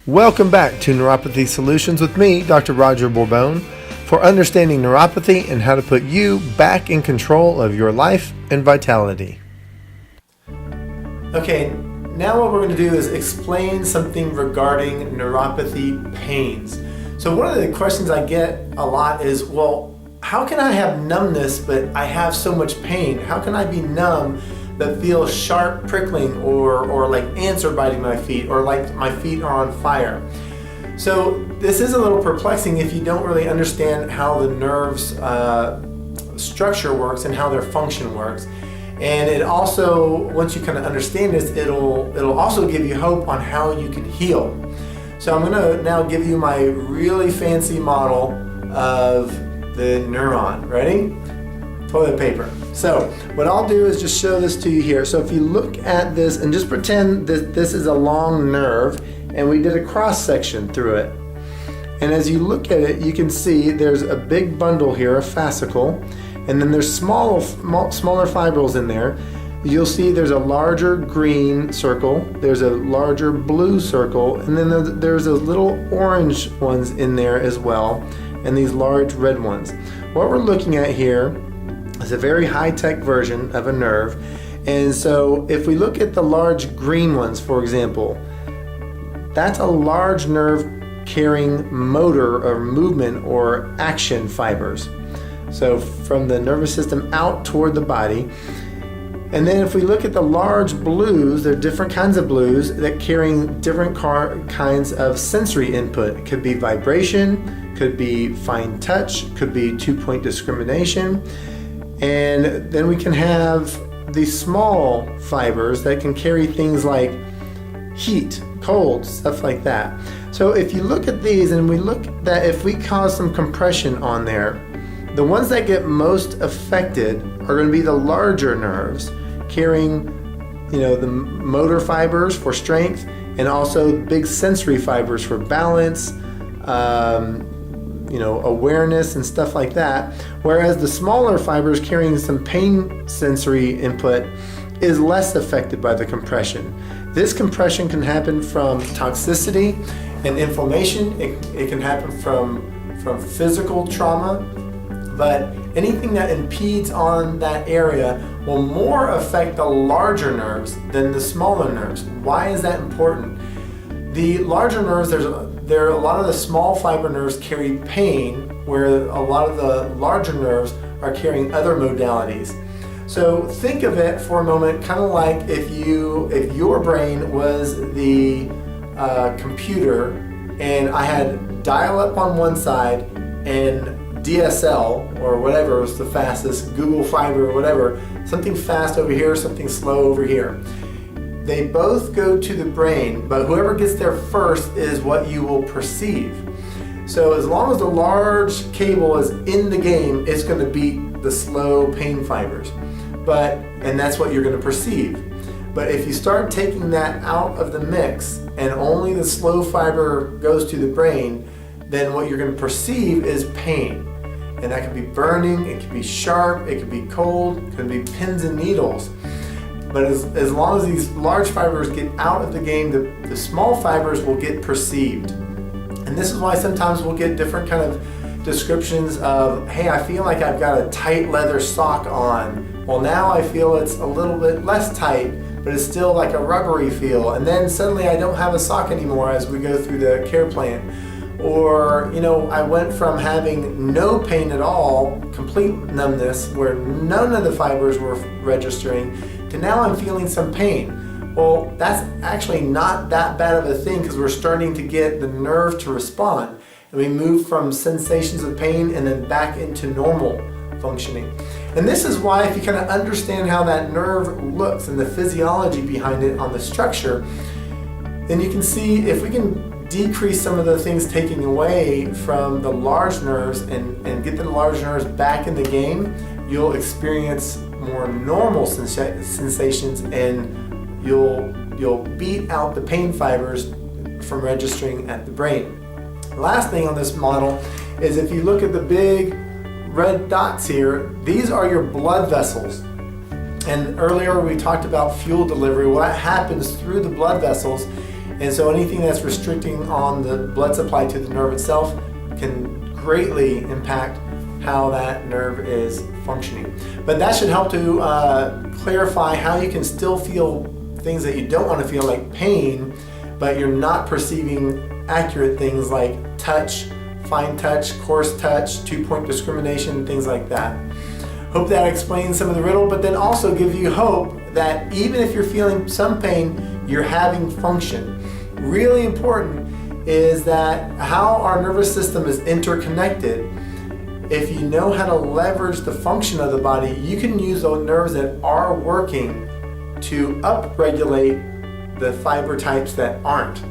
Welcome back to Neuropathy Solutions with me, Dr. Roger Borbon, for understanding neuropathy and how to put you back in control of your life and vitality. Okay, now what we're going to do is explain something regarding neuropathy pains. So one of the questions I get a lot is, well, how can I have numbness but I have so much pain? How can I be numb that feel sharp prickling or like ants are biting my feet or like my feet are on fire? So this is a little perplexing if you don't really understand how the nerves structure works and how their function works. And it also, once you kind of understand this, it'll also give you hope on how you can heal. So I'm going to now give you my really fancy model of the neuron. Ready? Toilet paper. So what I'll do is just show this to you here. So if you look at this and just pretend that this is a long nerve and we did a cross section through it. And as you look at it, you can see there's a big bundle here, a fascicle, and then there's smaller fibrils in there. You'll see there's a larger green circle, there's a larger blue circle, and then there's those little orange ones in there as well, and these large red ones. What we're looking at here is a very high-tech version of a nerve. And so if we look at the large green ones, for example, that's a large nerve carrying motor or movement or action fibers. So from the nervous system out toward the body. And then if we look at the large blues, there are different kinds of blues that carrying different kinds of sensory input. It could be vibration, could be fine touch, could be two-point discrimination. And then we can have these small fibers that can carry things like heat, cold, stuff like that. So if you look at these and we look that if we cause some compression on there, the ones that get most affected are going to be the larger nerves carrying, the motor fibers for strength and also big sensory fibers for balance, awareness and stuff like that. Whereas the smaller fibers carrying some pain sensory input is less affected by the compression. This compression can happen from toxicity and inflammation. It can happen from physical trauma, but anything that impedes on that area will more affect the larger nerves than the smaller nerves. Why is that important? The larger nerves, there are a lot of the small fiber nerves carry pain, where a lot of the larger nerves are carrying other modalities. So think of it for a moment kind of like if your brain was the computer and I had dial-up on one side and DSL or whatever was the fastest, Google Fiber or whatever, something fast over here, something slow over here. They both go to the brain, but whoever gets there first is what you will perceive. So as long as the large cable is in the game, it's going to beat the slow pain fibers. And that's what you're going to perceive. But if you start taking that out of the mix and only the slow fiber goes to the brain, then what you're going to perceive is pain. And that could be burning, it could be sharp, it could be cold, it could be pins and needles. But as long as these large fibers get out of the game, the small fibers will get perceived. And this is why sometimes we'll get different kind of descriptions of, hey, I feel like I've got a tight leather sock on. Well, now I feel it's a little bit less tight, but it's still like a rubbery feel. And then suddenly I don't have a sock anymore as we go through the care plan. Or, I went from having no pain at all, complete numbness, where none of the fibers were registering, to now I'm feeling some pain. Well, that's actually not that bad of a thing because we're starting to get the nerve to respond. And we move from sensations of pain and then back into normal functioning. And this is why if you kind of understand how that nerve looks and the physiology behind it on the structure, then you can see if we can decrease some of the things taking away from the large nerves and get the large nerves back in the game, you'll experience more normal sensations and you'll beat out the pain fibers from registering at the brain. The last thing on this model is if you look at the big red dots here, these are your blood vessels. And earlier we talked about fuel delivery. Well, that happens through the blood vessels. And so anything that's restricting on the blood supply to the nerve itself can greatly impact how that nerve is functioning. But that should help to clarify how you can still feel things that you don't want to feel, like pain, but you're not perceiving accurate things like touch, fine touch, coarse touch, 2-point discrimination, things like that. Hope that explains some of the riddle, but then also gives you hope that even if you're feeling some pain, you're having function. Really important is that how our nervous system is interconnected. If you know how to leverage the function of the body, you can use those nerves that are working to upregulate the fiber types that aren't.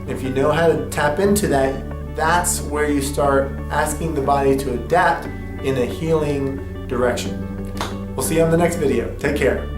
If you know how to tap into that, that's where you start asking the body to adapt in a healing direction. We'll see you on the next video. Take care.